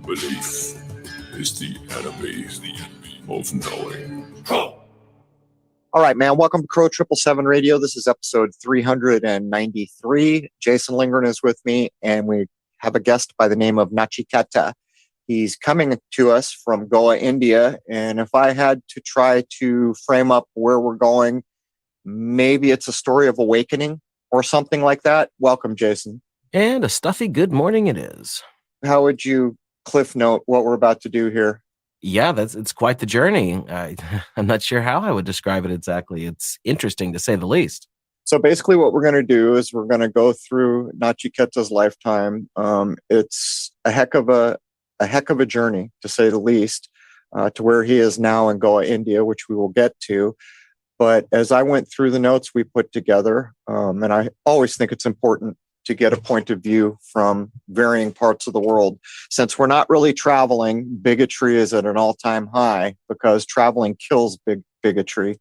Belief is the enemy of knowing. All right, man. Welcome to Crow 777 Radio. This is episode 393. Jason Lindgren is with me, and we have a guest by the name of Nachiketa. He's coming to us from Goa, India. And if I had to try to frame up where we're going, maybe it's a story of awakening or something like that. Welcome, Jason. And a stuffy good morning it is. How would you cliff note what we're about to do here? Yeah, it's quite the journey. I'm not sure how I would describe it exactly. It's interesting to say the least. So basically what we're going to do is we're going to go through Nachiketa's lifetime. It's a heck of a journey, to say the least, to where he is now in Goa, India, which we will get to. But as I went through the notes we put together, and I always think it's important to get a point of view from varying parts of the world. Since we're not really traveling, bigotry is at an all-time high because traveling kills bigotry,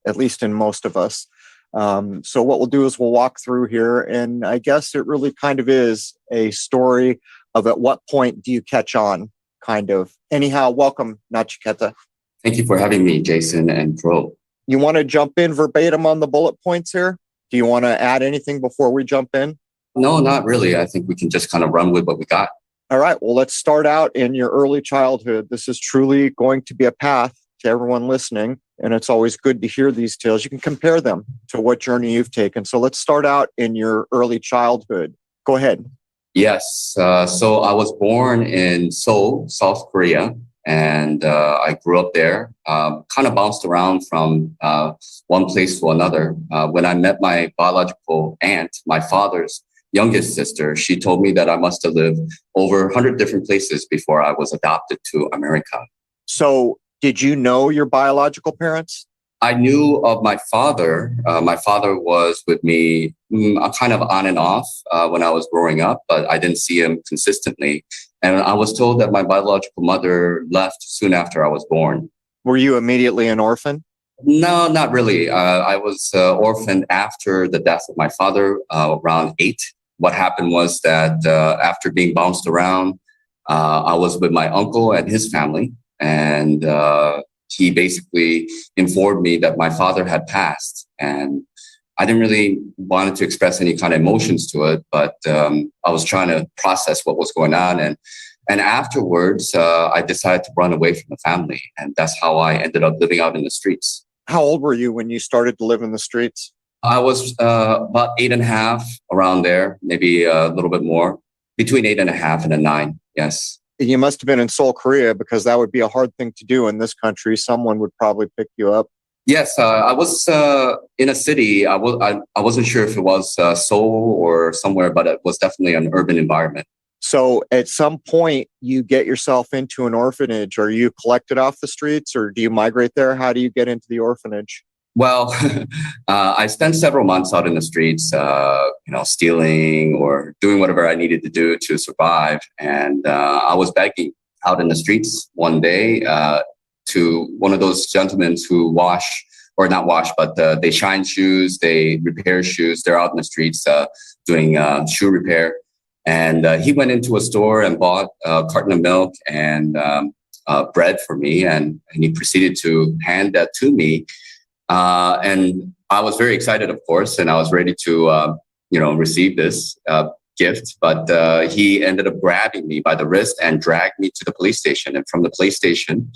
at least in most of us. So what we'll do is we'll walk through here, and I guess it really kind of is a story of at what point do you catch on, kind of. Anyhow, welcome, Nachiketa. Thank you for having me, Jason and Crow. You want to jump in verbatim on the bullet points here? Do you want to add anything before we jump in? No, not really. I think we can just kind of run with what we got. All right. Well, let's start out in your early childhood. This is truly going to be a path to everyone listening, and it's always good to hear these tales. You can compare them to what journey you've taken. So let's start out in your early childhood. Go ahead. Yes. So I was born in Seoul, South Korea, and I grew up there, kind of bounced around from one place to another. When I met my biological aunt, my father's youngest sister, she told me that I must have lived over 100 different places before I was adopted to America. So did you know your biological parents? I knew of my father. My father was with me kind of on and off when I was growing up, but I didn't see him consistently. And I was told that my biological mother left soon after I was born. Were you immediately an orphan? No, not really. I was orphaned after the death of my father, around 8. What happened was that after being bounced around, I was with my uncle and his family. And he basically informed me that my father had passed. And I didn't really want to express any kind of emotions to it, but I was trying to process what was going on. And afterwards, I decided to run away from the family. And that's how I ended up living out in the streets. How old were you when you started to live in the streets? I was about 8.5, around there, maybe a little bit more, between 8.5 and 9. Yes. You must have been in Seoul, Korea, because that would be a hard thing to do in this country. Someone would probably pick you up. Yes, I was in a city. I wasn't sure if it was Seoul or somewhere, but it was definitely an urban environment. So at some point, you get yourself into an orphanage. Are you collected off the streets, or do you migrate there? How do you get into the orphanage? Well, I spent several months out in the streets, stealing or doing whatever I needed to do to survive. And I was begging out in the streets one day to one of those gentlemen who they shine shoes, they repair shoes. They're out in the streets doing shoe repair. And he went into a store and bought a carton of milk and bread for me. And he proceeded to hand that to me. And I was very excited, of course, and I was ready to, receive this gift. But he ended up grabbing me by the wrist and dragged me to the police station. And from the police station,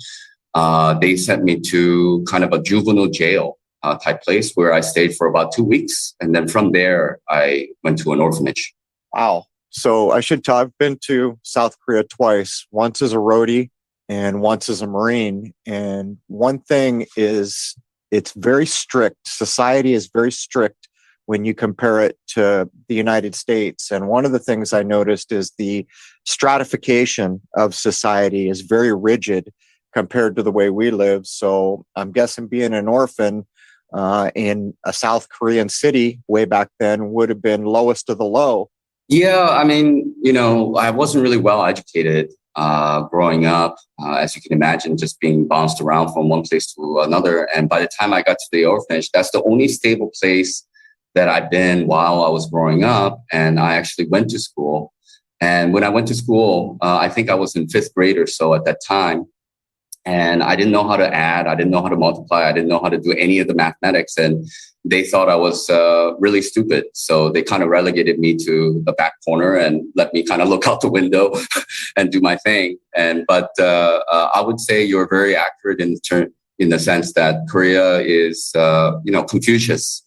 they sent me to kind of a juvenile jail type place where I stayed for about 2 weeks. And then from there, I went to an orphanage. Wow. So I should tell, I've been to South Korea twice, once as a roadie and once as a Marine. And one thing is, it's very strict. Society is very strict when you compare it to the United States. And one of the things I noticed is the stratification of society is very rigid compared to the way we live. So I'm guessing being an orphan in a South Korean city way back then would have been lowest of the low. Yeah, I mean, I wasn't really well educated growing up, as you can imagine, just being bounced around from one place to another. And by the time I got to the orphanage, that's the only stable place that I've been while I was growing up. And I actually went to school. And when I went to school, I think I was in 5th grade or so at that time. And I didn't know how to add. I didn't know how to multiply. I didn't know how to do any of the mathematics. And they thought I was really stupid. So they kind of relegated me to the back corner and let me kind of look out the window and do my thing. But I would say you're very accurate in the sense that Korea is, Confucius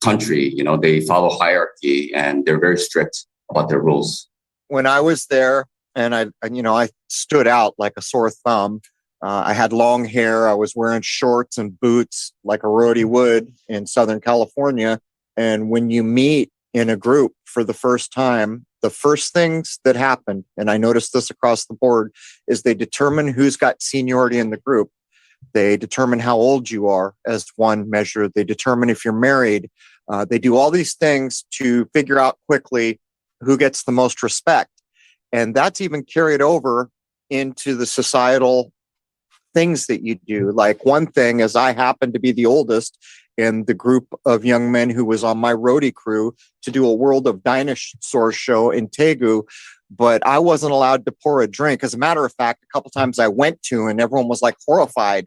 country. They follow hierarchy and they're very strict about their rules. When I was there, and I stood out like a sore thumb. I had long hair. I was wearing shorts and boots like a roadie would in Southern California. And when you meet in a group for the first time, the first things that happen, and I noticed this across the board, is they determine who's got seniority in the group. They determine how old you are as one measure. They determine if you're married. They do all these things to figure out quickly who gets the most respect. And that's even carried over into the societal things that you do. Like one thing is I happened to be the oldest in the group of young men who was on my roadie crew to do a World of Dinosaurs show in Daegu, but I wasn't allowed to pour a drink. As a matter of fact, a couple times I went to and everyone was like horrified.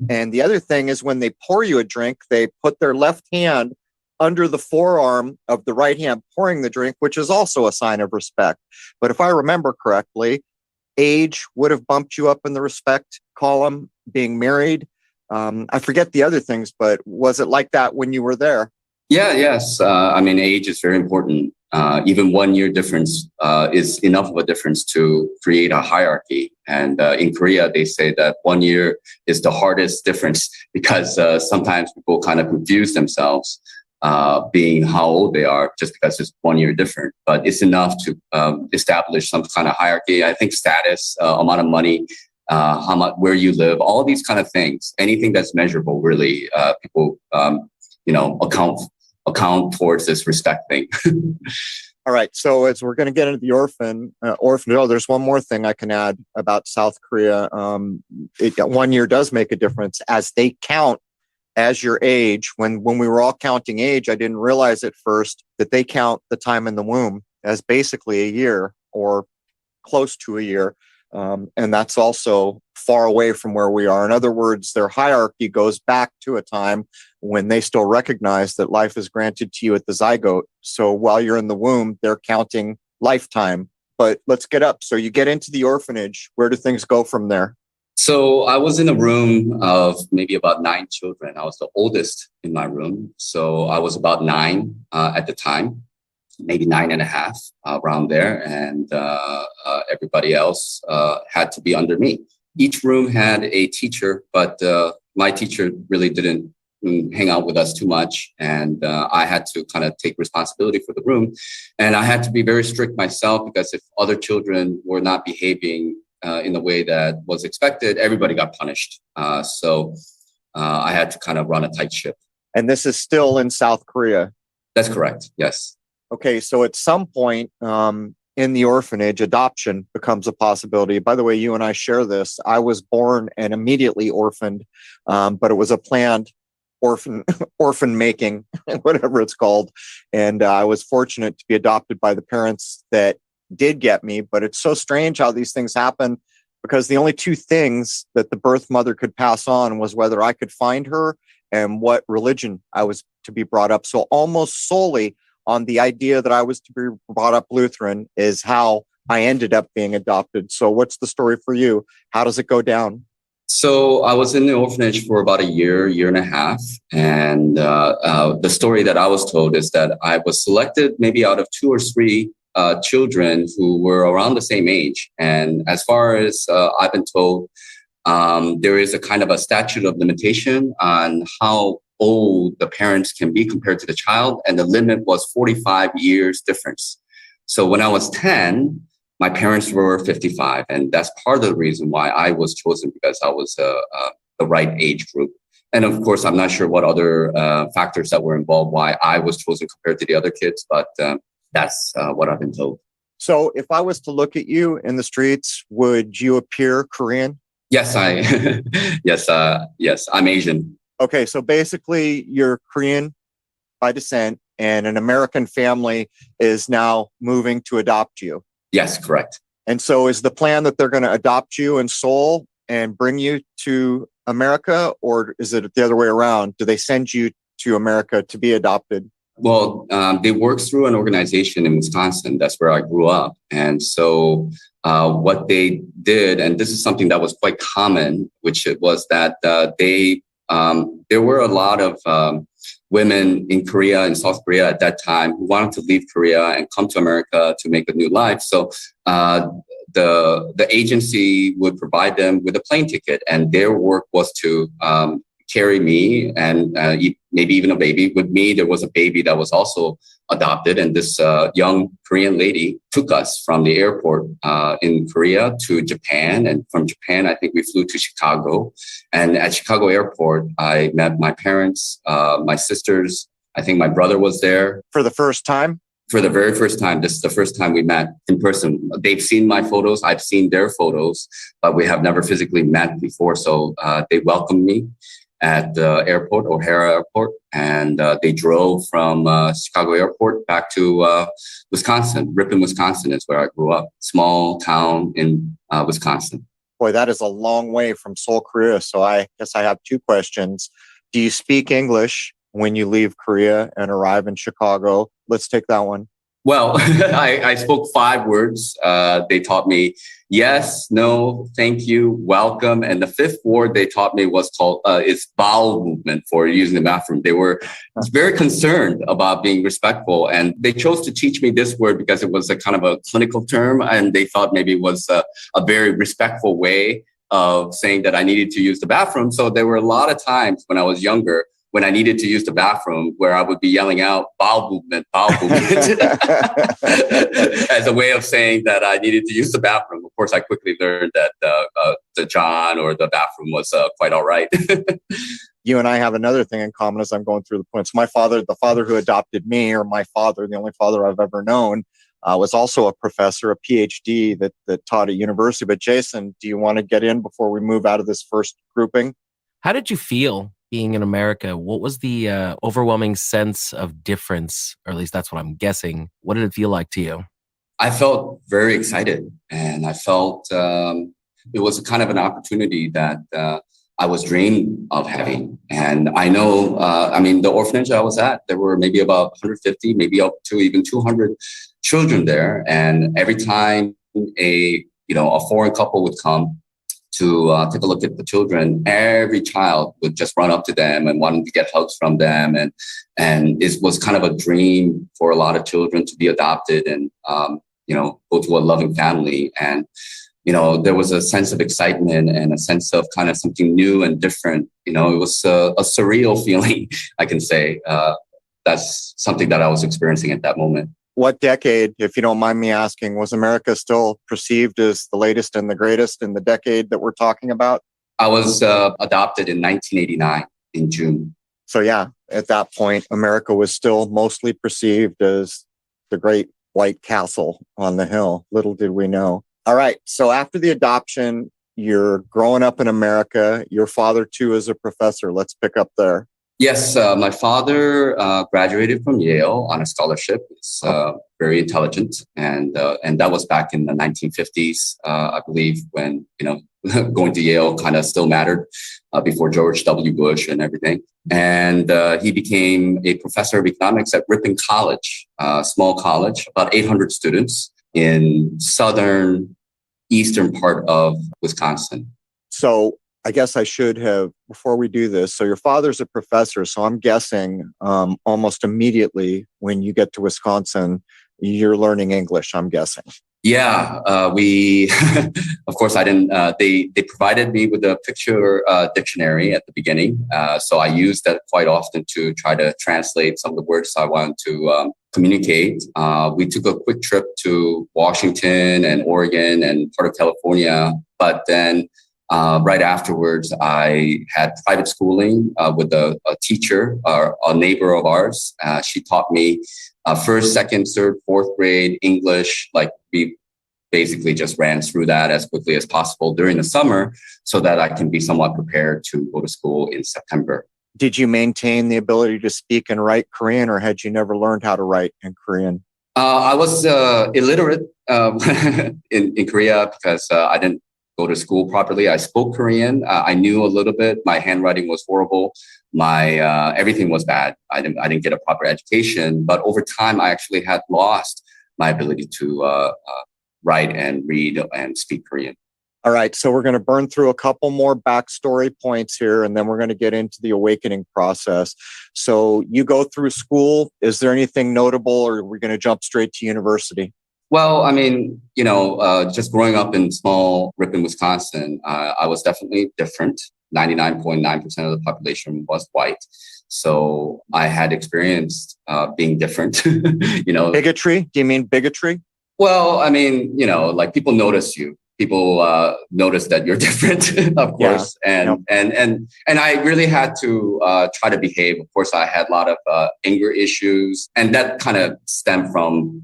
And the other thing is when they pour you a drink, they put their left hand under the forearm of the right hand pouring the drink, which is also a sign of respect. But if I remember correctly, age would have bumped you up in the respect column, being married. I forget the other things, but was it like that when you were there? Yes. Age is very important. Even 1 year difference is enough of a difference to create a hierarchy. And in Korea, they say that 1 year is the hardest difference because sometimes people kind of confuse themselves being how old they are just because it's 1 year different. But it's enough to establish some kind of hierarchy. I think status, amount of money, how much, where you live, all these kind of things, anything that's measurable, really, people, account towards this respect thing. All right. So as we're going to get into the orphanage, there's one more thing I can add about South Korea. 1 year does make a difference as they count as your age. When we were all counting age, I didn't realize at first that they count the time in the womb as basically a year or close to a year. And that's also far away from where we are. In other words, their hierarchy goes back to a time when they still recognize that life is granted to you at the zygote. So while you're in the womb, they're counting lifetime. But let's get up. So you get into the orphanage. Where do things go from there? So I was in a room of maybe about 9 children. I was the oldest in my room. So I was about 9 at the time, maybe 9.5 around there. And everybody else had to be under me. Each room had a teacher, but my teacher really didn't hang out with us too much. And I had to kind of take responsibility for the room. And I had to be very strict myself because if other children were not behaving in the way that was expected, everybody got punished. So I had to kind of run a tight ship. And this is still in South Korea? That's correct. Yes. Okay. So at some point in the orphanage, adoption becomes a possibility. By the way, you and I share this. I was born and immediately orphaned, but it was a planned orphan making, whatever it's called. And I was fortunate to be adopted by the parents that did get me. But it's so strange how these things happen, because the only two things that the birth mother could pass on was whether I could find her and what religion I was to be brought up. So almost solely on the idea that I was to be brought up Lutheran is how I ended up being adopted. So what's the story for you? How does it go down? So I was in the orphanage for about a year and a half. And the story that I was told is that I was selected maybe out of 2 or 3 children who were around the same age. And as far as I've been told, there is a kind of a statute of limitation on how old the parents can be compared to the child. And the limit was 45 years difference. So when I was 10, my parents were 55. And that's part of the reason why I was chosen, because I was the right age group. And of course, I'm not sure what other factors that were involved, why I was chosen compared to the other kids, but that's what I've been told. So if I was to look at you in the streets, would you appear Korean? Yes, yes, I'm Asian. Okay, so basically you're Korean by descent and an American family is now moving to adopt you. Yes, correct. And so is the plan that they're going to adopt you in Seoul and bring you to America, or is it the other way around? Do they send you to America to be adopted? Well, they work through an organization in Wisconsin. That's where I grew up. And so what they did, and this is something that was quite common, which it was that there were a lot of women in Korea and South Korea at that time who wanted to leave Korea and come to America to make a new life. So the agency would provide them with a plane ticket, and their work was to carry me and maybe even a baby. With me, there was a baby that was also adopted, and this young Korean lady took us from the airport in Korea to Japan, and from Japan, I think we flew to Chicago. And at Chicago airport, I met my parents, my sisters. I think my brother was there. For the first time? For the very first time. This is the first time we met in person. They've seen my photos. I've seen their photos, but we have never physically met before. So they welcomed me at the airport, O'Hare Airport, and they drove from Chicago Airport back to Wisconsin. Ripon, Wisconsin is where I grew up. Small town in Wisconsin. Boy, that is a long way from Seoul, Korea. So I guess I have two questions. Do you speak English when you leave Korea and arrive in Chicago? Let's take that one. Well, I spoke 5 words. They taught me yes, no, thank you, welcome. And the 5th word they taught me was called is bowel movement for using the bathroom. They were very concerned about being respectful. And they chose to teach me this word because it was a kind of a clinical term. And they thought maybe it was a very respectful way of saying that I needed to use the bathroom. So there were a lot of times when I was younger, when I needed to use the bathroom, where I would be yelling out bowel movement, as a way of saying that I needed to use the bathroom. Of course, I quickly learned that the John or the bathroom was quite all right. You and I have another thing in common as I'm going through the points. My father, the father who adopted me, or my father, the only father I've ever known, was also a professor, a PhD that taught at university. But Jason, do you want to get in before we move out of this first grouping? How did you feel being in America? What was the overwhelming sense of difference, or at least that's what I'm guessing? What did it feel like to you? I felt very excited, and I felt it was kind of an opportunity that I was dreaming of having. And I know, the orphanage I was at, there were maybe about 150, maybe up to even 200 children there. And every time a foreign couple would come to take a look at the children, every child would just run up to them and wanted to get hugs from them. And it was kind of a dream for a lot of children to be adopted and, go to a loving family. And, there was a sense of excitement and a sense of kind of something new and different. It was a surreal feeling, I can say. That's something that I was experiencing at that moment. What decade, if you don't mind me asking, was America still perceived as the latest and the greatest in the decade that we're talking about? I was adopted in 1989 in June. So yeah, at that point, America was still mostly perceived as the great white castle on the hill. Little did we know. All right. So after the adoption, you're growing up in America. Your father, too, is a professor. Let's pick up there. Yes, my father graduated from Yale on a scholarship. He's very intelligent, and that was back in the 1950s, I believe, when going to Yale kind of still mattered before George W. Bush and everything. And he became a professor of economics at Ripon College, small college, about 800 students in eastern part of Wisconsin. So I guess I should have, before we do this, so your father's a professor, so I'm guessing almost immediately when you get to Wisconsin, you're learning English, I'm guessing. Yeah, we, of course, I didn't, they provided me with a picture dictionary at the beginning. So I used that quite often to try to translate some of the words I wanted to communicate. We took a quick trip to Washington and Oregon and part of California. But then right afterwards, I had private schooling with a teacher, a neighbor of ours. She taught me first, second, third, fourth grade English. Like we basically just ran through that as quickly as possible during the summer so that I can be somewhat prepared to go to school in September. Did you maintain the ability to speak and write Korean, or had you never learned how to write in Korean? I was illiterate in Korea because I didn't go to school properly. I spoke Korean. I knew a little bit. My handwriting was horrible. My everything was bad. I didn't get a proper education. But over time, I actually had lost my ability to write and read and speak Korean. All right, so we're going to burn through a couple more backstory points here, and then we're going to get into the awakening process. So you go through school. Is there anything notable, or are we going to jump straight to university? Well, I mean, just growing up in small Ripon, Wisconsin, I was definitely different. 99.9% of the population was white. So I had experienced being different. Bigotry? Do you mean bigotry? Well, I mean, like people notice you. People notice that you're different, of course. Yeah. And I really had to try to behave. Of course, I had a lot of anger issues. And that kind of stemmed from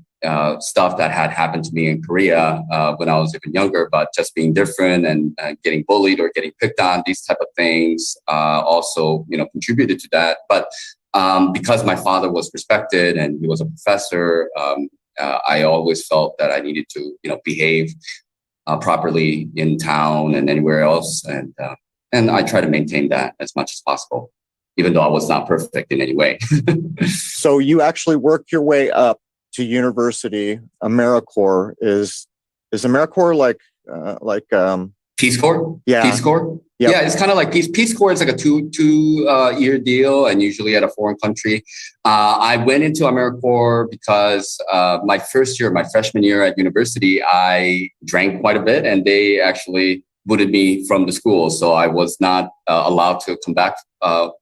stuff that had happened to me in Korea when I was even younger, but just being different and getting bullied or getting picked on, these type of things also, contributed to that. But because my father was respected and he was a professor, I always felt that I needed to, behave properly in town and anywhere else. And I try to maintain that as much as possible, even though I was not perfect in any way. So you actually worked your way up to university. AmeriCorps is AmeriCorps like Peace Corps? Yeah. Peace Corps? Yep. Yeah, it's kind of like Peace Corps. It's like a two year deal, and usually at a foreign country. I went into AmeriCorps because my first year, my freshman year at university, I drank quite a bit, and they actually booted me from the school. So I was not allowed to come back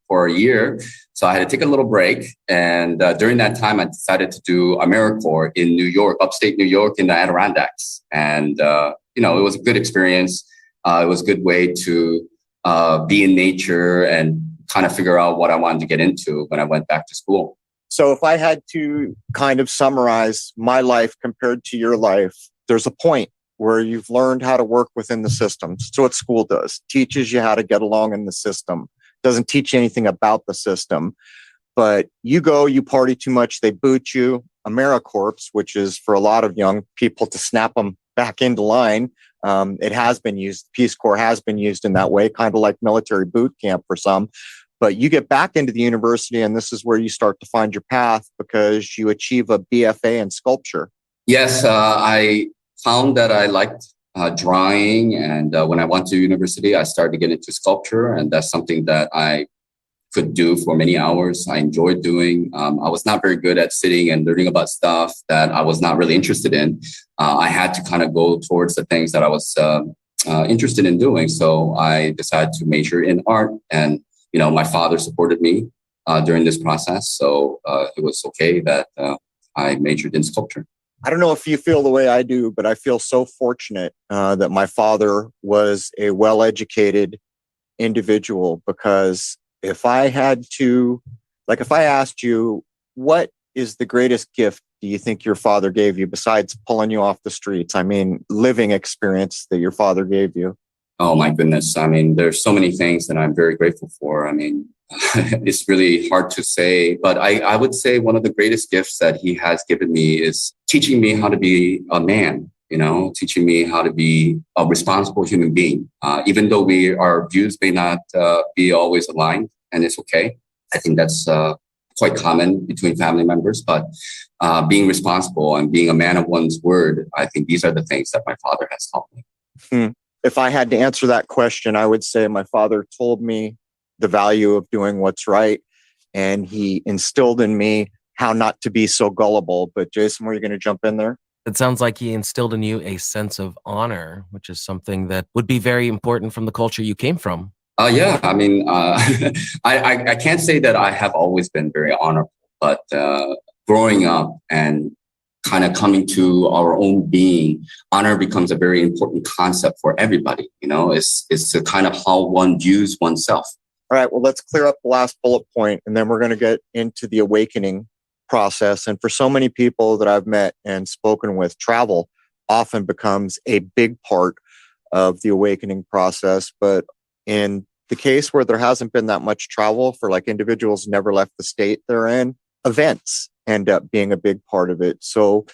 for a year. So I had to take a little break. And during that time, I decided to do AmeriCorps in New York, upstate New York in the Adirondacks. And, it was a good experience. It was a good way to be in nature and kind of figure out what I wanted to get into when I went back to school. So if I had to kind of summarize my life compared to your life, there's a point where you've learned how to work within the system. So what school does, teaches you how to get along in the system. Doesn't teach you anything about the system. But you party too much, they boot you. AmeriCorps, which is for a lot of young people to snap them back into line. It has been used. Peace Corps has been used in that way, kind of like military boot camp for some. But you get back into the university, and this is where you start to find your path because you achieve a BFA in sculpture. Yes, I found that I liked drawing. And when I went to university, I started to get into sculpture. And that's something that I could do for many hours. I enjoyed doing. I was not very good at sitting and learning about stuff that I was not really interested in. I had to kind of go towards the things that I was interested in doing. So I decided to major in art. And, my father supported me during this process. So it was okay that I majored in sculpture. I don't know if you feel the way I do, but I feel so fortunate that my father was a well-educated individual, because if I asked you, what is the greatest gift do you think your father gave you besides pulling you off the streets? I mean, living experience that your father gave you. Oh my goodness. I mean, there's so many things that I'm very grateful for. I mean, it's really hard to say, but I would say one of the greatest gifts that he has given me is teaching me how to be a man, teaching me how to be a responsible human being, even though our views may not be always aligned, and it's okay. I think that's quite common between family members, but being responsible and being a man of one's word, I think these are the things that my father has taught me. If I had to answer that question, I would say my father told me the value of doing what's right, and he instilled in me how not to be so gullible. But Jason, were you going to jump in there? It sounds like he instilled in you a sense of honor, which is something that would be very important from the culture you came from. Yeah, I mean, I can't say that I have always been very honorable, but growing up and kind of coming to our own being, honor becomes a very important concept for everybody. It's a kind of how one views oneself. All right, well, let's clear up the last bullet point, and then we're going to get into the awakening process. And for so many people that I've met and spoken with, travel often becomes a big part of the awakening process. But in the case where there hasn't been that much travel, for like individuals never left the state they're in, events end up being a big part of it. So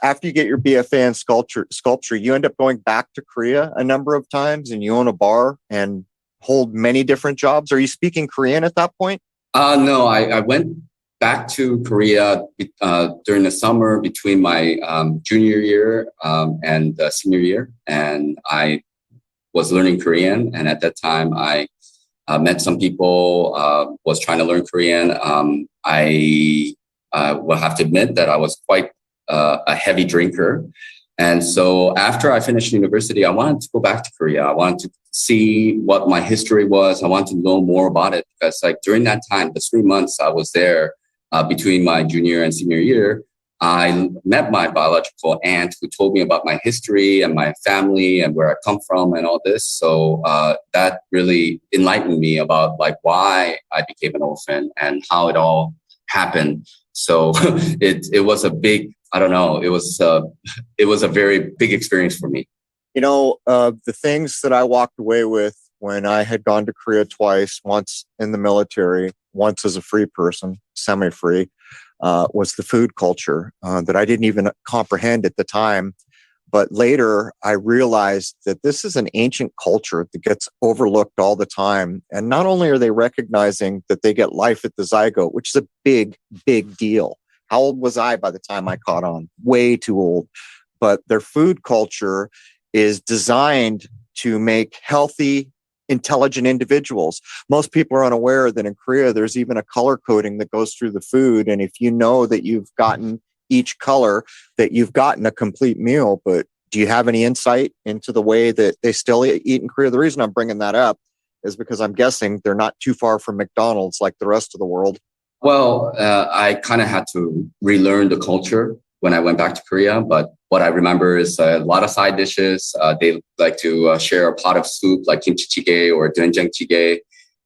after you get your BFA in sculpture, you end up going back to Korea a number of times, and you own a bar and hold many different jobs. Are you speaking Korean at that point? No, I went back to Korea during the summer between my junior year and senior year, and I was learning Korean. And at that time, I met some people, was trying to learn Korean. I will have to admit that I was quite a heavy drinker. And so after I finished university, I wanted to go back to Korea. I wanted to see what my history was. I wanted to know more about it, because like during that time, the 3 months I was there between my junior and senior year, I met my biological aunt, who told me about my history and my family and where I come from and all this. So that really enlightened me about like why I became an orphan and how it all happened. So it was a big, I don't know, it was a very big experience for me. The things that I walked away with when I had gone to Korea twice, once in the military, once as a free person, semi-free, was the food culture that I didn't even comprehend at the time. But later, I realized that this is an ancient culture that gets overlooked all the time. And not only are they recognizing that they get life at the zygote, which is a big, big deal. How old was I by the time I caught on? Way too old. But their food culture is designed to make healthy, intelligent individuals. Most people are unaware that in Korea, there's even a color coding that goes through the food. And if you know that you've gotten each color, that you've gotten a complete meal. But do you have any insight into the way that they still eat in Korea? The reason I'm bringing that up is because I'm guessing they're not too far from McDonald's like the rest of the world. Well, I kind of had to relearn the culture when I went back to Korea. But what I remember is a lot of side dishes. They like to share a pot of soup like kimchi jjigae or doenjang jjigae.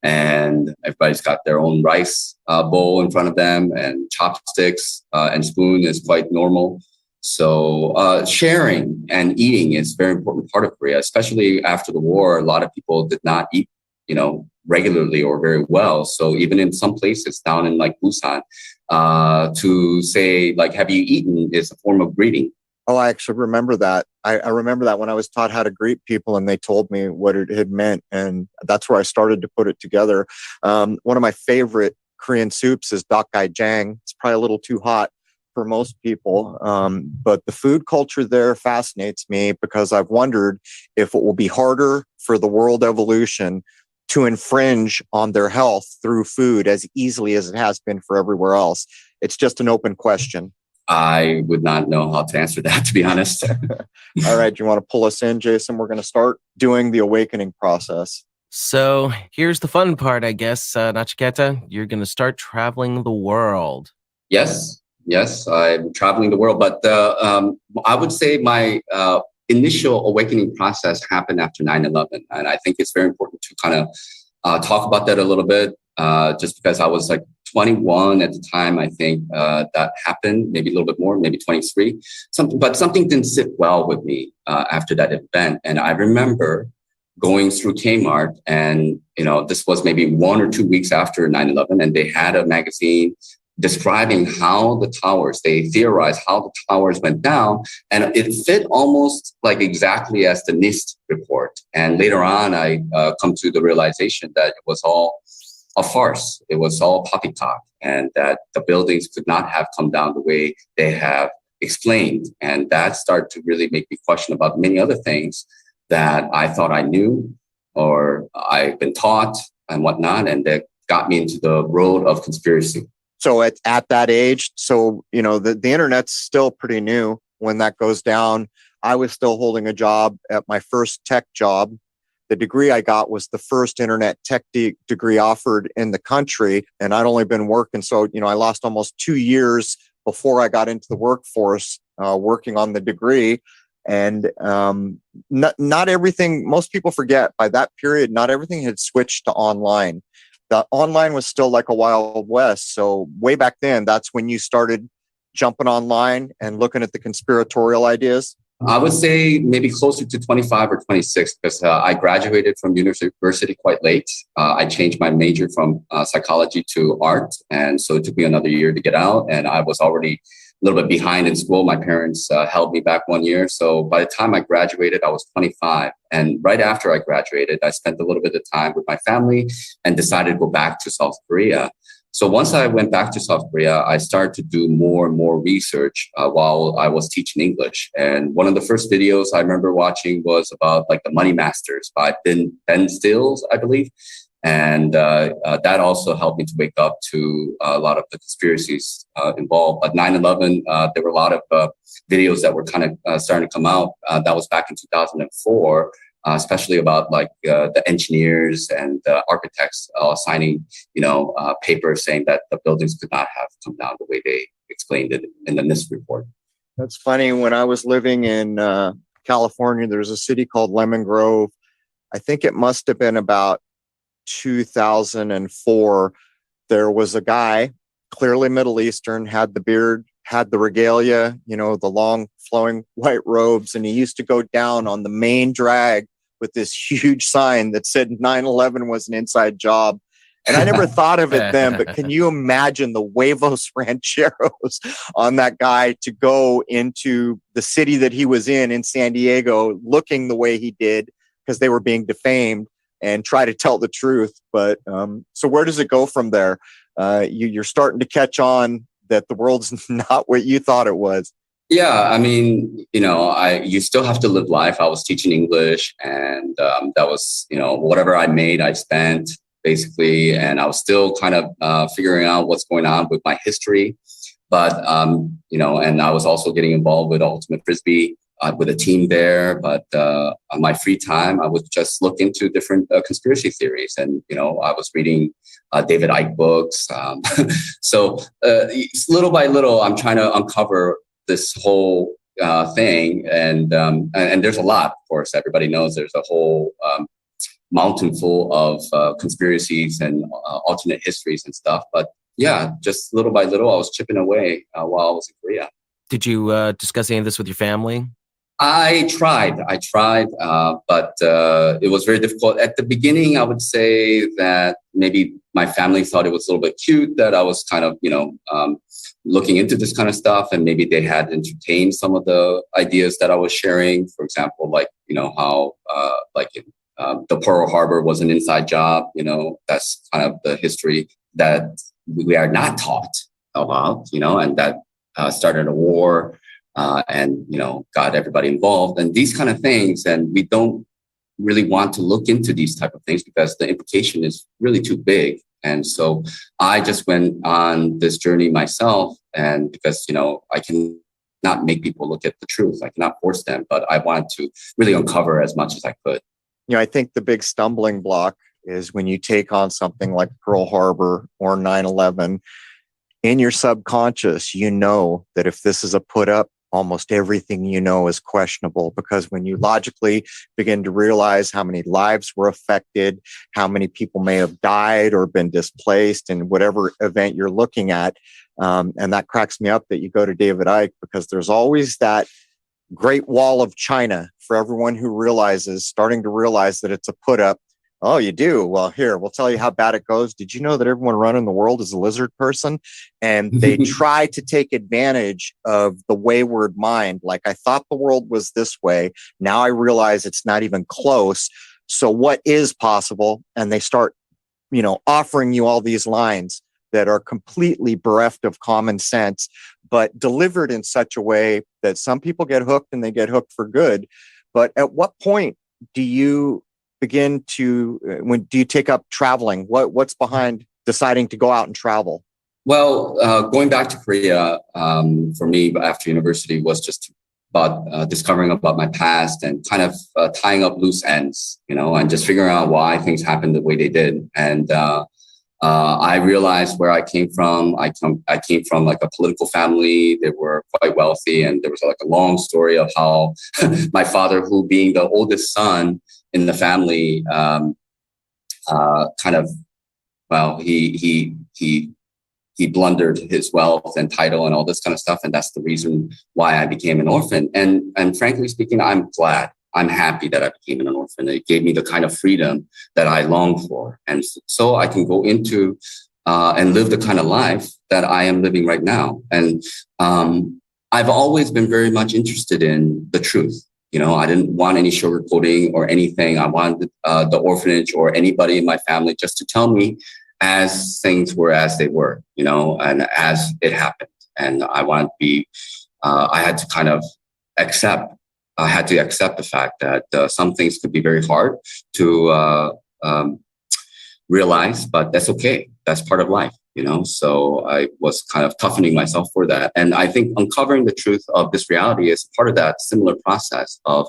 And everybody's got their own rice bowl in front of them, and chopsticks and spoon is quite normal. So sharing and eating is a very important part of Korea, especially after the war. A lot of people did not eat, regularly or very well. So even in some places down in like Busan, to say like, have you eaten is a form of greeting. Oh, I actually remember that. I remember that when I was taught how to greet people and they told me what it had meant. And that's where I started to put it together. One of my favorite Korean soups is dakgaejang. It's probably a little too hot for most people. But the food culture there fascinates me because I've wondered if it will be harder for the world evolution to infringe on their health through food as easily as it has been for everywhere else. It's just an open question. I would not know how to answer that, to be honest. All right. Do you want to pull us in, Jason? We're going to start doing the awakening process. So here's the fun part, I guess. Nachiketa, you're going to start traveling the world. Yes, I'm traveling the world. But I would say my initial awakening process happened after 9/11. And I think it's very important to kind of talk about that a little bit, just because I was like 21 at the time. I think that happened, maybe a little bit more, maybe 23. Something didn't sit well with me after that event. And I remember going through Kmart, and this was maybe 1 or 2 weeks after 9/11, and they had a magazine describing how the towers, they theorized how the towers went down, and it fit almost like exactly as the NIST report. And later on, I come to the realization that it was all a farce. It was all poppycock, and that the buildings could not have come down the way they have explained. And that started to really make me question about many other things that I thought I knew or I've been taught and whatnot, and that got me into the road of conspiracy. So at that age, so, the internet's still pretty new when that goes down. I was still holding a job at my first tech job. The degree I got was the first internet tech degree offered in the country. And I'd only been working. So, I lost almost 2 years before I got into the workforce, working on the degree. And not everything, most people forget by that period, not everything had switched to online. The online was still like a wild west. So way back then, that's when you started jumping online and looking at the conspiratorial ideas. I would say maybe closer to 25 or 26 because I graduated from university quite late. I changed my major from psychology to art. And so it took me another year to get out. And I was already a little bit behind in school. My parents held me back 1 year. So by the time I graduated, I was 25. And right after I graduated, I spent a little bit of time with my family and decided to go back to South Korea. So once I went back to South Korea, I started to do more and more research while I was teaching English. And one of the first videos I remember watching was about like the Money Masters by Ben Stills, I believe. And that also helped me to wake up to a lot of the conspiracies involved. But 9/11, there were a lot of videos that were kind of starting to come out. That was back in 2004. Especially about like the engineers and the architects signing, papers saying that the buildings could not have come down the way they explained it in the NIST report. That's funny. When I was living in California, there's a city called Lemon Grove. I think it must have been about 2004. There was a guy, clearly Middle Eastern, had the beard, had the regalia, the long flowing white robes. And he used to go down on the main drag with this huge sign that said 9/11 was an inside job. And I never thought of it then, but can you imagine the huevos rancheros on that guy to go into the city that he was in San Diego, looking the way he did because they were being defamed, and try to tell the truth. But so where does it go from there? You're starting to catch on that the world's not what you thought it was. Yeah, I mean, you still have to live life. I was teaching English, and that was, whatever I made, I spent basically, and I was still kind of figuring out what's going on with my history. But and I was also getting involved with Ultimate Frisbee with a team there. But on my free time, I would just look into different conspiracy theories, and I was reading David Icke books. So little by little, I'm trying to uncover this whole thing, and there's a lot. Of course, everybody knows there's a whole mountain full of conspiracies and alternate histories and stuff. But yeah, just little by little, I was chipping away while I was in Korea. Did you discuss any of this with your family? I tried, but it was very difficult. At the beginning, I would say that maybe my family thought it was a little bit cute that I was kind of, looking into this kind of stuff, and maybe they had entertained some of the ideas that I was sharing. For example, like, how the Pearl Harbor was an inside job. That's kind of the history that we are not taught about, and that started a war. And got everybody involved and these kind of things, and we don't really want to look into these type of things because the implication is really too big. And so I just went on this journey myself, and because I can not make people look at the truth, I cannot force them, but I wanted to really uncover as much as I could. I think the big stumbling block is when you take on something like Pearl Harbor or 9/11. In your subconscious, that if this is a put up, almost everything is questionable, because when you logically begin to realize how many lives were affected, how many people may have died or been displaced in whatever event you're looking at, and that cracks me up that you go to David Icke, because there's always that great wall of China for everyone who starting to realize that it's a put up. Oh, you do? Well, here, we'll tell you how bad it goes. Did you know that everyone running the world is a lizard person? And they try to take advantage of the wayward mind. Like, I thought the world was this way. Now I realize it's not even close. So what is possible? And they start, offering you all these lines that are completely bereft of common sense, but delivered in such a way that some people get hooked, and they get hooked for good. But at what point do you do you take up traveling? What's behind deciding to go out and travel? Well, going back to Korea for me after university was just about discovering about my past and kind of tying up loose ends, and just figuring out why things happened the way they did. And I realized where I came from. I came from like a political family. They were quite wealthy, and there was like a long story of how my father, who being the oldest son in the family, kind of, well, he blundered his wealth and title and all this kind of stuff. And that's the reason why I became an orphan. And frankly speaking, I'm glad. I'm happy that I became an orphan. It gave me the kind of freedom that I longed for. And so I can go into and live the kind of life that I am living right now. And I've always been very much interested in the truth. I didn't want any sugarcoating or anything. I wanted the orphanage or anybody in my family just to tell me as things were as they were, and as it happened. And I wanted to be, I had to kind of accept the fact that some things could be very hard to realize, but that's okay. That's part of life, So I was kind of toughening myself for that. And I think uncovering the truth of this reality is part of that similar process of,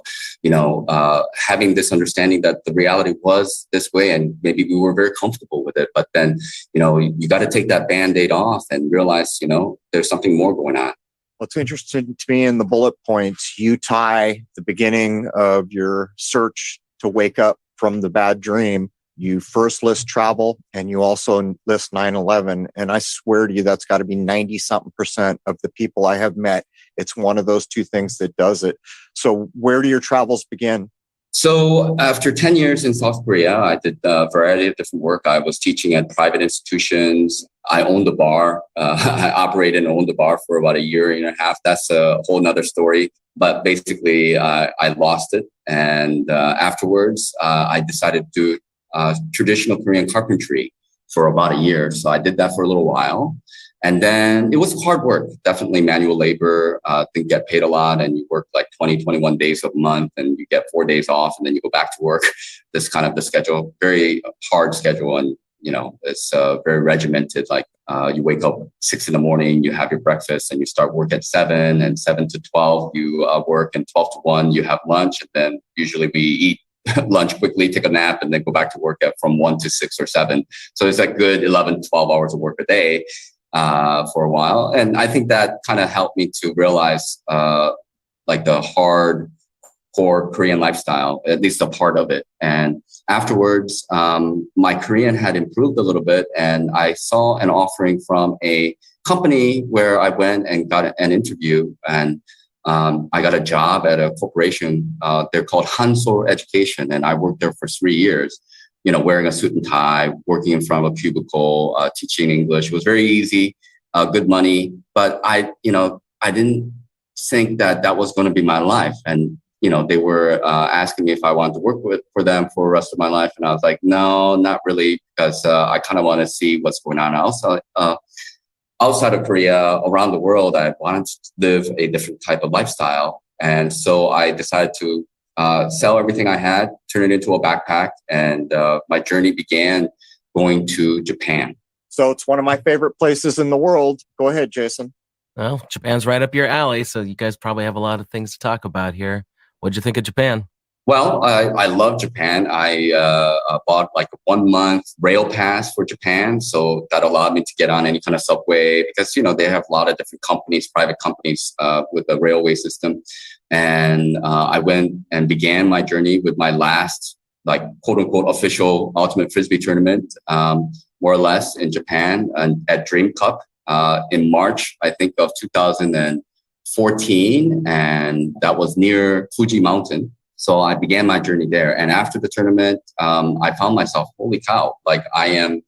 having this understanding that the reality was this way and maybe we were very comfortable with it. But then, you got to take that Band-Aid off and realize, there's something more going on. What's interesting to me in the bullet points, you tie the beginning of your search to wake up from the bad dream. You first list travel and you also list 9/11. And I swear to you, that's got to be 90-something% of the people I have met. It's one of those two things that does it. So where do your travels begin? So after 10 years in South Korea, I did a variety of different work. I was teaching at private institutions. I owned a bar. I operated and owned a bar for about a year and a half. That's a whole nother story. But basically, I lost it. And afterwards, I decided to do traditional Korean carpentry for about a year. So I did that for a little while. And then it was hard work, definitely manual labor, didn't get paid a lot. And you work like 20, 21 days a month and you get 4 days off and then you go back to work. This kind of the schedule, very hard schedule. And, it's very regimented. Like you wake up 6 a.m, you have your breakfast and you start work at 7 and 7 to 12, you work and 12 to 1, you have lunch. And then usually we eat lunch quickly, take a nap, and then go back to work from 1 to 6 or 7. So it's a good 11, 12 hours of work a day for a while. And I think that kind of helped me to realize like the hard core Korean lifestyle, at least a part of it. And afterwards, my Korean had improved a little bit. And I saw an offering from a company where I went and got an interview, and I got a job at a corporation. They're called Hansol Education. And I worked there for 3 years, wearing a suit and tie, working in front of a cubicle, teaching English. It was very easy, good money. But I didn't think that was going to be my life. And, they were asking me if I wanted to work for them for the rest of my life. And I was like, no, not really, because I kind of want to see what's going on outside of Korea, around the world. I wanted to live a different type of lifestyle. And so I decided to sell everything I had, turn it into a backpack. And my journey began going to Japan. So it's one of my favorite places in the world. Go ahead, Jason. Well, Japan's right up your alley. So you guys probably have a lot of things to talk about here. What'd you think of Japan? Well, I love Japan. I bought like a 1-month rail pass for Japan. So that allowed me to get on any kind of subway because, they have a lot of different companies, private companies with the railway system. And I went and began my journey with my last, like, quote unquote, official Ultimate Frisbee tournament, more or less in Japan and at Dream Cup in March, I think, of 2014. And that was near Fuji Mountain. So I began my journey there. And after the tournament, I found myself, holy cow, like I am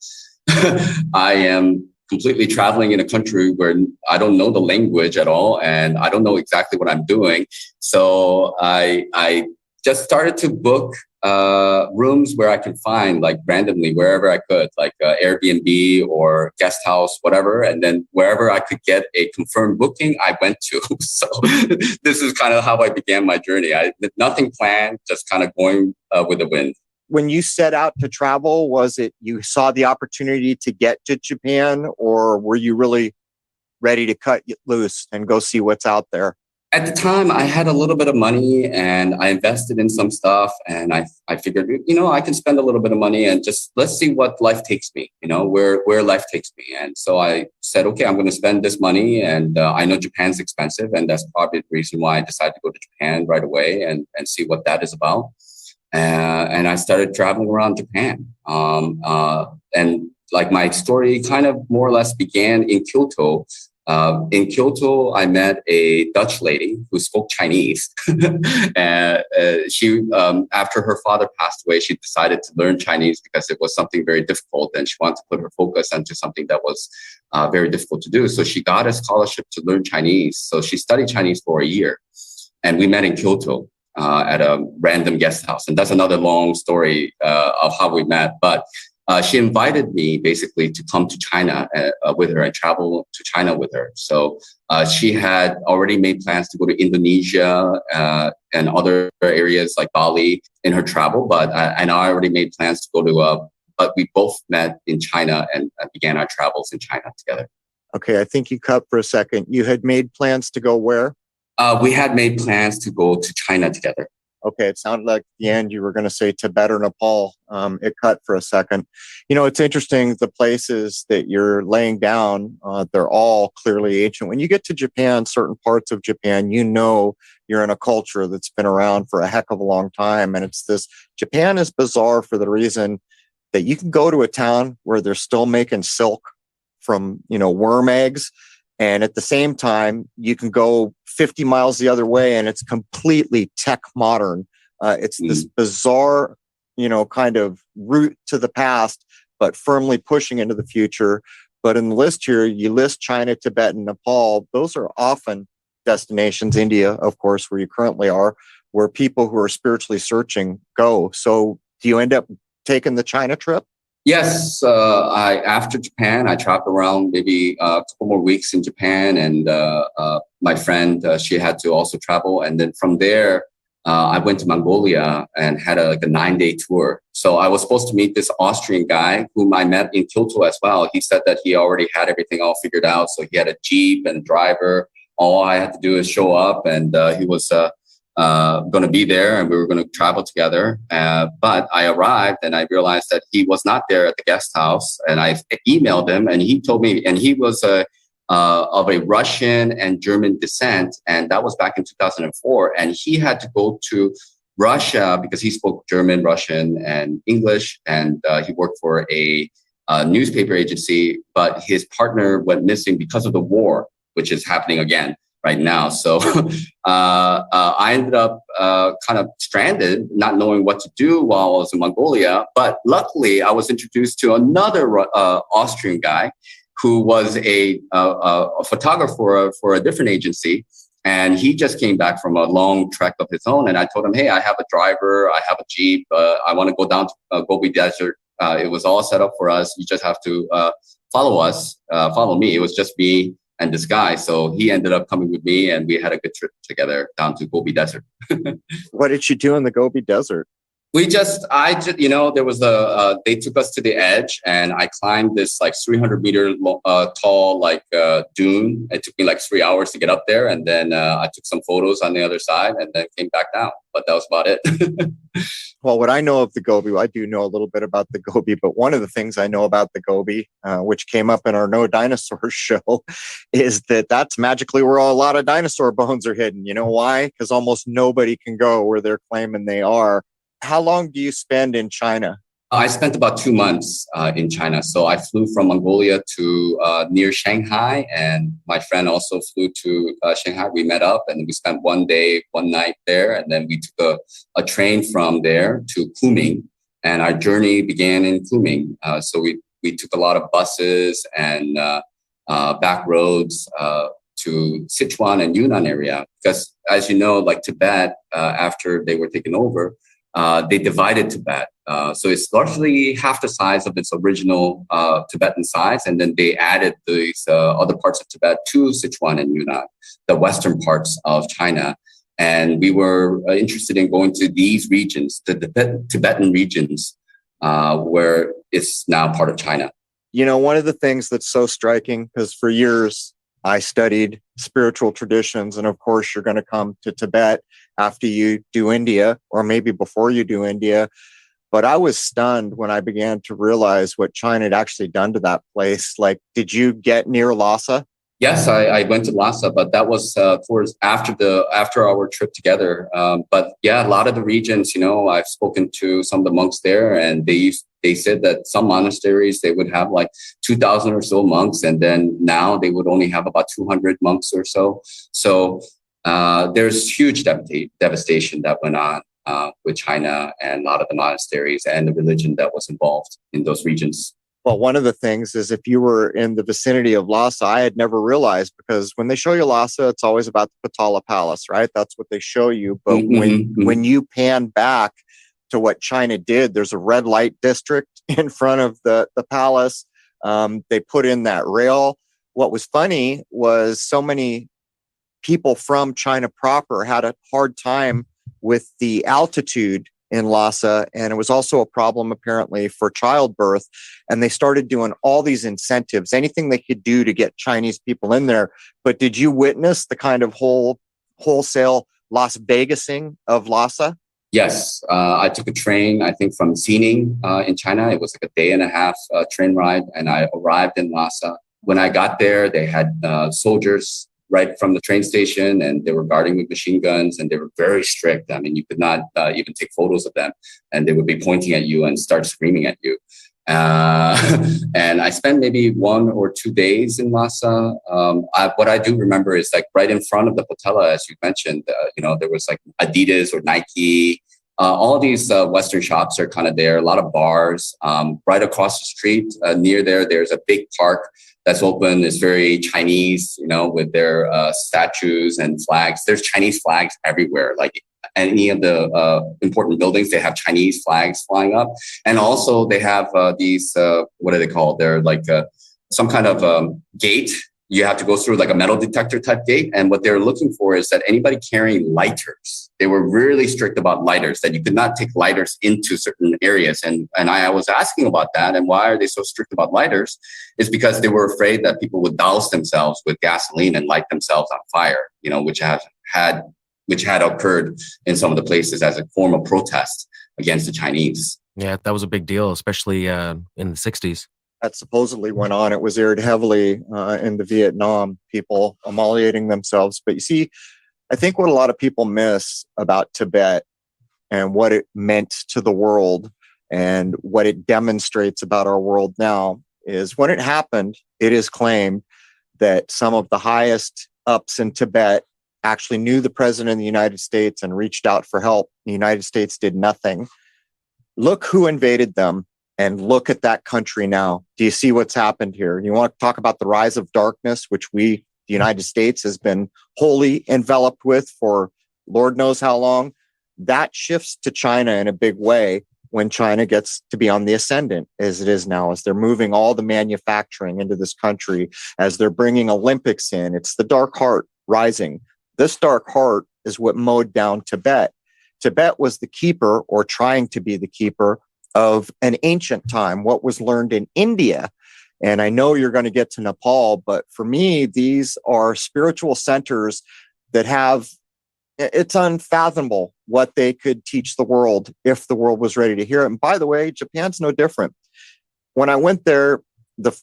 completely traveling in a country where I don't know the language at all. And I don't know exactly what I'm doing. So I just started to book rooms where I could find, like, randomly, wherever I could, like Airbnb or guest house, whatever. And then wherever I could get a confirmed booking, I went to. So this is kind of how I began my journey. I did nothing planned, just kind of going with the wind. when you set out to travel, was it you saw the opportunity to get to Japan, or were you really ready to cut loose and go see what's out there? At the time, I had a little bit of money and I invested in some stuff. And I figured, I can spend a little bit of money and just let's see what life takes me, where life takes me. And so I said, okay, I'm going to spend this money. And I know Japan's expensive. And that's probably the reason why I decided to go to Japan right away and see what that is about. And I started traveling around Japan. And like my story kind of more or less began in Kyoto. In Kyoto, I met a Dutch lady who spoke Chinese. And she, after her father passed away, she decided to learn Chinese because it was something very difficult, and she wanted to put her focus onto something that was very difficult to do. So she got a scholarship to learn Chinese. So she studied Chinese for a year, and we met in Kyoto at a random guest house. And that's another long story of how we met, but. She invited me basically to come to China with her and travel to China with her. So she had already made plans to go to Indonesia and other areas like Bali in her travel. But and I already made plans to go to, but we both met in China and began our travels in China together. Okay, I think you cut for a second. You had made plans to go where? We had made plans to go to China together. Okay, it sounded like at the end you were going to say Tibet or Nepal. It cut for a second. It's interesting, the places that you're laying down, they're all clearly ancient. When you get to Japan, certain parts of Japan, you're in a culture that's been around for a heck of a long time. And Japan is bizarre for the reason that you can go to a town where they're still making silk from, worm eggs. And at the same time, you can go 50 miles the other way and it's completely tech modern. It's this bizarre, kind of route to the past, but firmly pushing into the future. But in the list here, you list China, Tibet, and Nepal. Those are often destinations, India, of course, where you currently are, where people who are spiritually searching go. So do you end up taking the China trip? Yes, after Japan, I traveled around maybe a couple more weeks in Japan, and my friend, she had to also travel. And then from there, I went to Mongolia and had a 9-day tour. So I was supposed to meet this Austrian guy whom I met in Kyoto as well. He said that he already had everything all figured out. So he had a Jeep and a driver. All I had to do is show up, and he was going to be there, and we were going to travel together. But I arrived and I realized that he was not there at the guest house, and I emailed him, and he told me, and he was of a Russian and German descent, and that was back in 2004, and he had to go to Russia because he spoke German, Russian, and English, and he worked for a newspaper agency, but his partner went missing because of the war, which is happening again right now. So I ended up kind of stranded, not knowing what to do while I was in Mongolia. But luckily, I was introduced to another Austrian guy who was a photographer for a different agency. And he just came back from a long trek of his own. And I told him, hey, I have a driver, I have a Jeep, I want to go down to Gobi Desert. It was all set up for us. You just have to follow me. It was just me and this guy. So he ended up coming with me, and we had a good trip together down to Gobi Desert. What did you do in the Gobi Desert? There was they took us to the edge, and I climbed this 300 meter tall dune. It took me 3 hours to get up there, and then I took some photos on the other side, and then came back down. But that was about it. Well, what I know of the Gobi, I do know a little bit about the Gobi, but one of the things I know about the Gobi, which came up in our No Dinosaurs show, is that that's magically where a lot of dinosaur bones are hidden. You know why? Because almost nobody can go where they're claiming they are. How long do you spend in China? I spent about 2 months in China. So I flew from Mongolia to near Shanghai, and my friend also flew to Shanghai. We met up, and we spent 1 day, 1 night there, and then we took a train from there to Kunming, and our journey began in Kunming. So we took a lot of buses and back roads to Sichuan and Yunnan area, because as you know, Tibet, after they were taken over, they divided Tibet. So it's largely half the size of its original Tibetan size. And then they added these other parts of Tibet to Sichuan and Yunnan, the western parts of China. And we were interested in going to these regions, the Tibetan regions, where it's now part of China. You know, one of the things that's so striking, because for years I studied spiritual traditions, and of course, you're going to come to Tibet after you do India, or maybe before you do India. But I was stunned when I began to realize what China had actually done to that place. Like, did you get near Lhasa? Yes, I went to Lhasa, but that was towards after our trip together. But yeah, a lot of the regions, I've spoken to some of the monks there, and they said that some monasteries they would have like 2,000 or so monks, and then now they would only have about 200 monks or so. So there's huge devastation that went on with China and a lot of the monasteries and the religion that was involved in those regions. Well, one of the things is if you were in the vicinity of Lhasa, I had never realized, because when they show you Lhasa, it's always about the Potala Palace, right? That's what they show you. But when you pan back to what China did, there's a red light district in front of the palace. They put in that rail. What was funny was so many people from China proper had a hard time with the altitude in Lhasa, and it was also a problem apparently for childbirth. And they started doing all these incentives, anything they could do to get Chinese people in there. But did you witness the kind of wholesale Las Vegasing of Lhasa? Yes, I took a train, I think from Xining in China. It was like a day and a half train ride, and I arrived in Lhasa. When I got there, they had soldiers right from the train station, and they were guarding with machine guns, and they were very strict. I mean, you could not even take photos of them, and they would be pointing at you and start screaming at you. And I spent maybe 1 or 2 days in Lhasa. What I do remember is like right in front of the Potala, as you mentioned, there was like Adidas or Nike. All these Western shops are kind of there, a lot of bars. Right across the street near there's a big park that's open. It's very Chinese, with their statues and flags. There's Chinese flags everywhere. Like any of the important buildings, they have Chinese flags flying up. And also they have these, what are they called? They're like some kind of gate. You have to go through like a metal detector type gate. And what they're looking for is that anybody carrying lighters, they were really strict about lighters, that you could not take lighters into certain areas. And I was asking about that. And why are they so strict about lighters? It's because they were afraid that people would douse themselves with gasoline and light themselves on fire, which had occurred in some of the places as a form of protest against the Chinese. Yeah, that was a big deal, especially in the 60s. That supposedly went on. It was aired heavily in the Vietnam, people immolating themselves. But you see, I think what a lot of people miss about Tibet and what it meant to the world and what it demonstrates about our world now is when it happened, it is claimed that some of the highest ups in Tibet actually knew the president of the United States and reached out for help. The United States did nothing. Look who invaded them. And look at that country now. Do you see what's happened here? You want to talk about the rise of darkness, which the United States, has been wholly enveloped with for Lord knows how long. That shifts to China in a big way when China gets to be on the ascendant, as it is now, as they're moving all the manufacturing into this country, as they're bringing Olympics in. It's the dark heart rising. This dark heart is what mowed down Tibet. Tibet was the keeper, or trying to be the keeper, of an ancient time, what was learned in India. And I know you're going to get to Nepal, but for me, these are spiritual centers that it's unfathomable what they could teach the world if the world was ready to hear it. And by the way, Japan's no different. When I went there,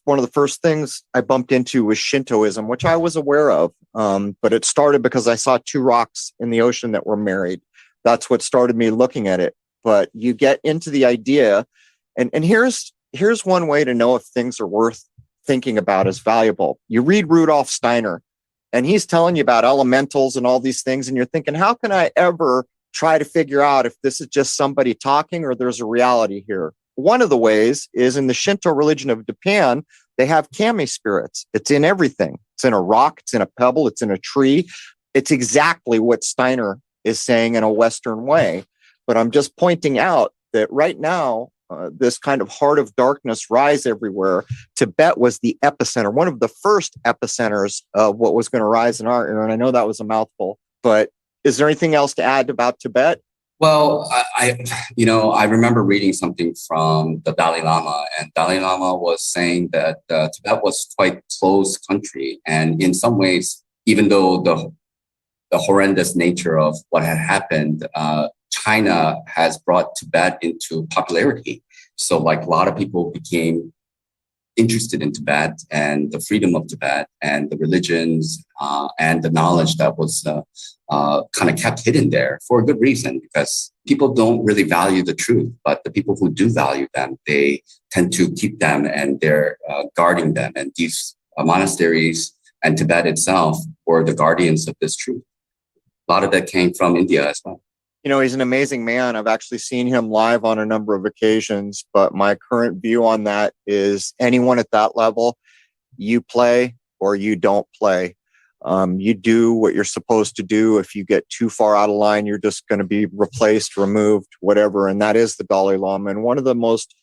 one of the first things I bumped into was Shintoism, which I was aware of. But it started because I saw 2 rocks in the ocean that were married. That's what started me looking at it. But you get into the idea, and here's one way to know if things are worth thinking about as valuable. You read Rudolf Steiner, and he's telling you about elementals and all these things, and you're thinking, how can I ever try to figure out if this is just somebody talking or there's a reality here? One of the ways is in the Shinto religion of Japan, they have kami spirits. It's in everything. It's in a rock, it's in a pebble, it's in a tree. It's exactly what Steiner is saying in a Western way. But I'm just pointing out that right now, this kind of heart of darkness rise everywhere. Tibet was the epicenter, one of the first epicenters of what was going to rise in our era. And I know that was a mouthful, but Is there anything else to add about Tibet? Well, I remember reading something from the Dalai Lama, and Dalai Lama was saying that Tibet was quite closed country, and in some ways, even though the horrendous nature of what had happened, China has brought Tibet into popularity. So, like, a lot of people became interested in Tibet and the freedom of Tibet and the religions and the knowledge that was kind of kept hidden there for a good reason, because people don't really value the truth, but the people who do value them, they tend to keep them and they're guarding them. And these monasteries and Tibet itself were the guardians of this truth. A lot of that came from India as well. He's an amazing man. I've actually seen him live on a number of occasions, but my current view on that is anyone at that level, you play or you don't play. You do what you're supposed to do. If you get too far out of line, you're just going to be replaced, removed, whatever. And that is the Dalai Lama. And one of the most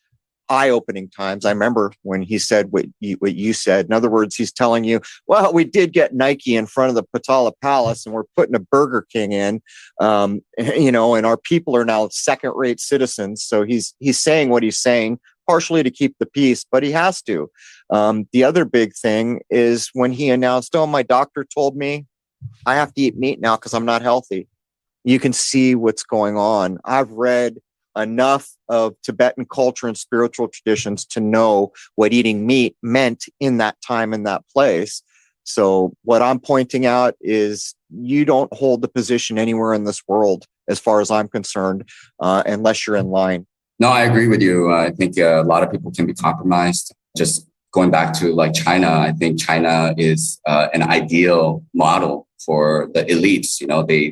eye-opening times, I remember when he said what you said. In other words, he's telling you, well, we did get Nike in front of the Potala Palace and we're putting a Burger King in, and our people are now second-rate citizens. So he's saying what he's saying, partially to keep the peace, but he has to. The other big thing is when he announced, my doctor told me I have to eat meat now because I'm not healthy. You can see what's going on. I've read enough of Tibetan culture and spiritual traditions to know what eating meat meant in that time, in that place. So what I'm pointing out is you don't hold the position anywhere in this world, as far as I'm concerned, unless you're in line. No, I agree with you. I think a lot of people can be compromised. Just going back to like China, I think China is an ideal model for the elites.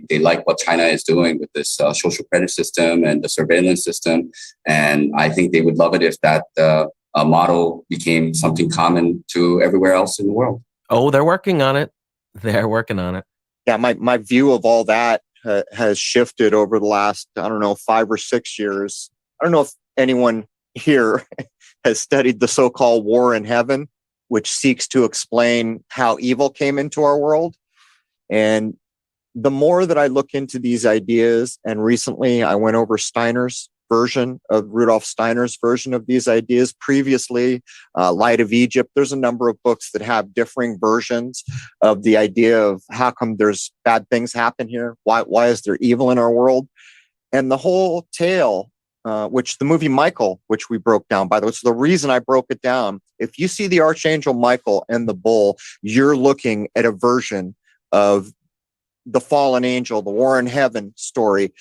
They like what China is doing with this social credit system and the surveillance system. And I think they would love it if that model became something common to everywhere else in the world. Oh, they're working on it. They're working on it. Yeah, my view of all that has shifted over the last, 5 or 6 years. I don't know if anyone here has studied the so-called war in heaven, which seeks to explain how evil came into our world. And the more that I look into these ideas, and recently I went over Rudolf Steiner's version of these ideas. Previously, Light of Egypt. There's a number of books that have differing versions of the idea of how come there's bad things happen here. Why is there evil in our world? And the whole tale, which the movie Michael, which we broke down, by the way. So the reason I broke it down, if you see the Archangel Michael and the bull, you're looking at a version of the fallen angel, the war in heaven story.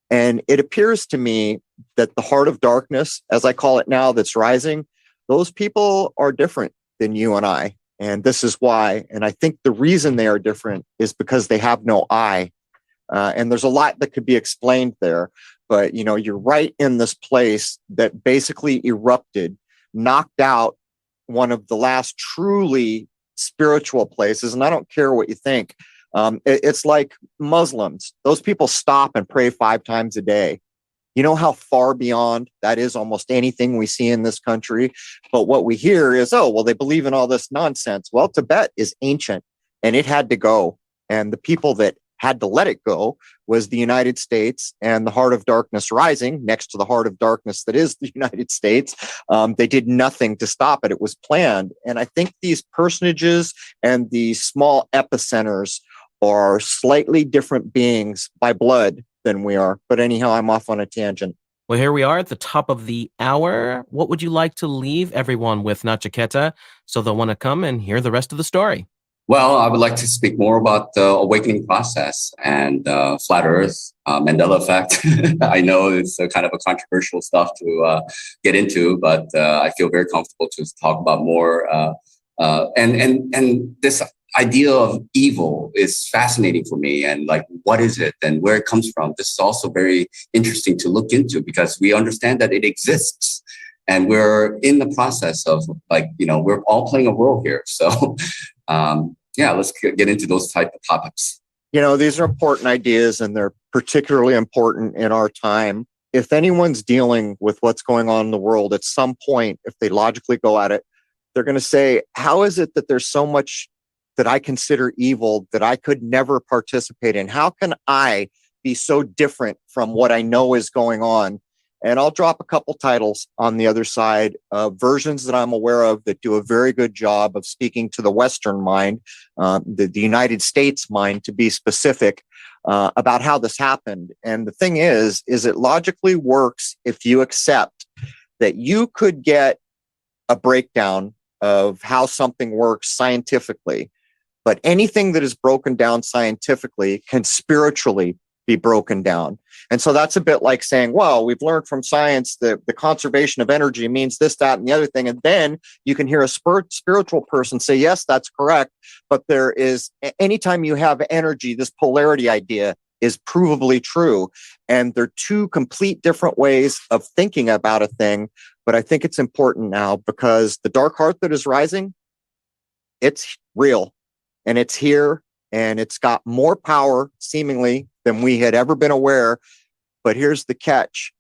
And it appears to me that the heart of darkness, as I call it now, that's rising, those people are different than you and I. And this is why. And I think the reason they are different is because they have no eye. And there's a lot that could be explained there. But, you're right in this place that basically erupted, knocked out one of the last truly spiritual places. And I don't care what you think. It's like Muslims. Those people stop and pray 5 times a day. You know how far beyond that is almost anything we see in this country. But what we hear is, they believe in all this nonsense. Well, Tibet is ancient and it had to go. And the people that had to let it go was the United States and the heart of darkness rising next to the heart of darkness that is the United States. They did nothing to stop it. It was planned. And I think these personages and these small epicenters are slightly different beings by blood than we are. But anyhow, I'm off on a tangent. Well, here we are at the top of the hour. What would you like to leave everyone with, Nachiketa, so they'll want to come and hear the rest of the story? Well, I would like to speak more about the awakening process and flat Earth, Mandela effect. I know it's kind of a controversial stuff to get into, but I feel very comfortable to talk about more. And this idea of evil is fascinating for me, and like, what is it and where it comes from? This is also very interesting to look into because we understand that it exists. And we're in the process of we're all playing a role here. So, let's get into those type of topics. These are important ideas and they're particularly important in our time. If anyone's dealing with what's going on in the world, at some point, if they logically go at it, they're going to say, how is it that there's so much that I consider evil that I could never participate in? How can I be so different from what I know is going on? And I'll drop a couple titles on the other side, versions that I'm aware of that do a very good job of speaking to the Western mind, the United States mind to be specific, about how this happened. And the thing is it logically works if you accept that you could get a breakdown of how something works scientifically, but anything that is broken down scientifically can spiritually be broken down. And so that's a bit like saying, well, we've learned from science that the conservation of energy means this, that, and the other thing. And then you can hear a spiritual person say, yes, that's correct. But there is, anytime you have energy, this polarity idea is provably true. And they're two complete different ways of thinking about a thing. But I think it's important now because the dark heart that is rising, it's real and it's here and it's got more power seemingly than we had ever been aware. But here's the catch.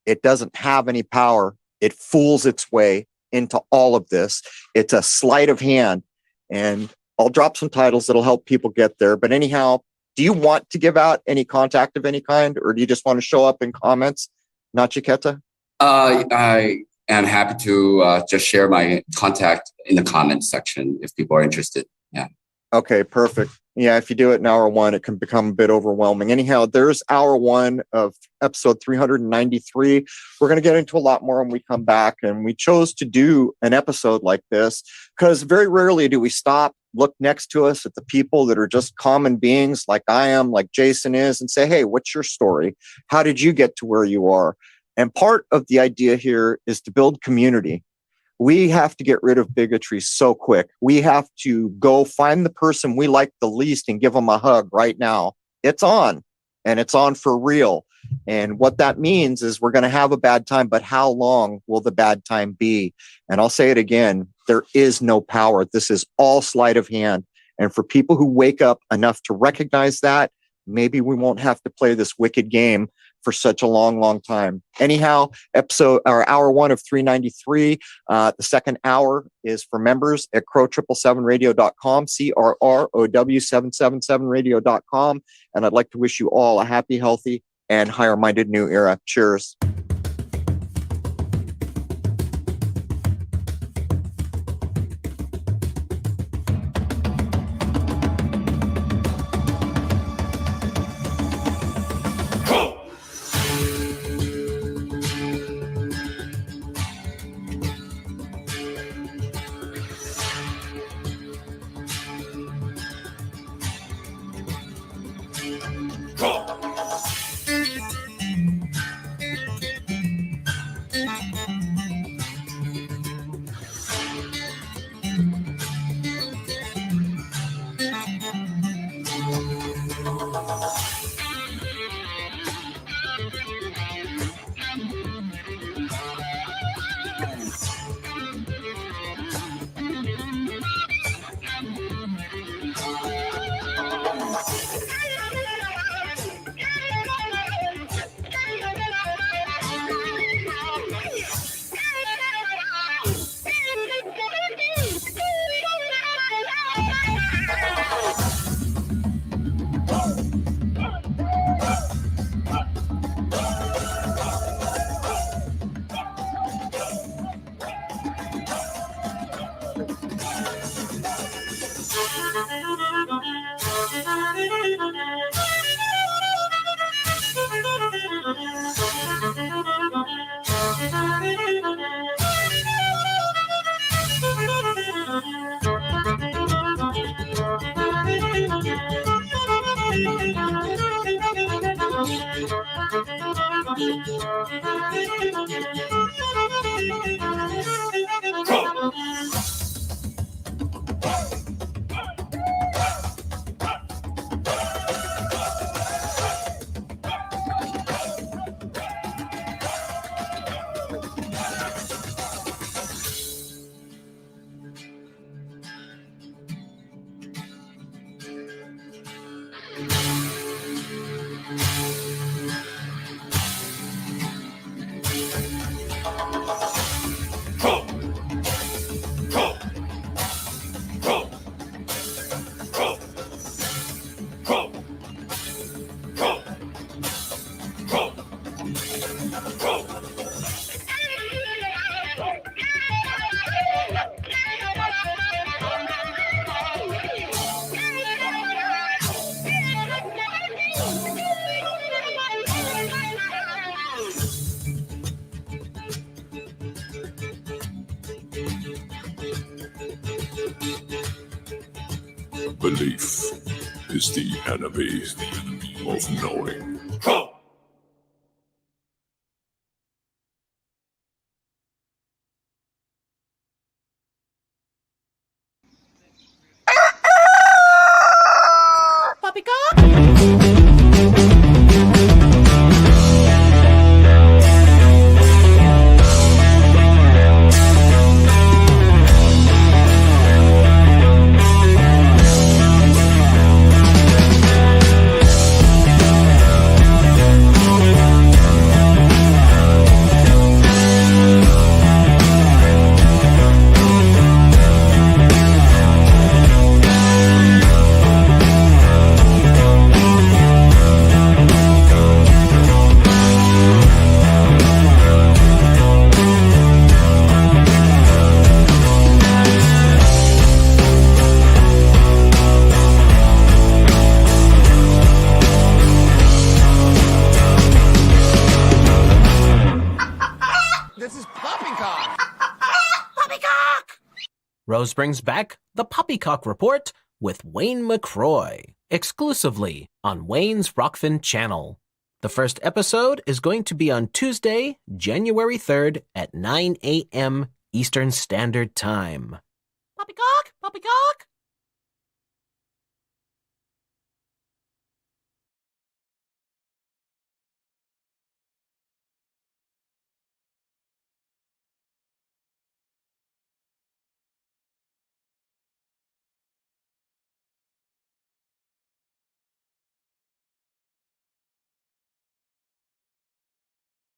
It doesn't have any power. It fools its way into all of this. It's a sleight of hand. And I'll drop some titles that'll help people get there. But anyhow, do you want to give out any contact of any kind, or do you just want to show up in comments, Nachiketa? I am happy to just share my contact in the comments section if people are interested. Yeah. Okay, perfect. Yeah, if you do it in hour one, it can become a bit overwhelming. Anyhow, there's hour one of episode 393. We're going to get into a lot more when we come back. And we chose to do an episode like this because very rarely do we stop, look next to us at the people that are just common beings like I am, like Jason is, and say, hey, what's your story? How did you get to where you are? And part of the idea here is to build community. We have to get rid of bigotry so quick. We have to go find the person we like the least and give them a hug right now. It's on, and it's on for real. And what that means is we're going to have a bad time, but how long will the bad time be? And I'll say it again, there is no power. This is all sleight of hand. And for people who wake up enough to recognize that, maybe we won't have to play this wicked game for such a long, long time. Anyhow, hour one of 393. The second hour is for members at crow777radio.com, CRROW777radio.com. And I'd like to wish you all a happy, healthy, and higher-minded new era. Cheers. Belief is the enemy of knowing. Rose brings back the Poppycock Report with Wayne McCroy, exclusively on Wayne's Rockfin channel. The first episode is going to be on Tuesday, January 3rd at 9 a.m. Eastern Standard Time. Poppycock! Poppycock!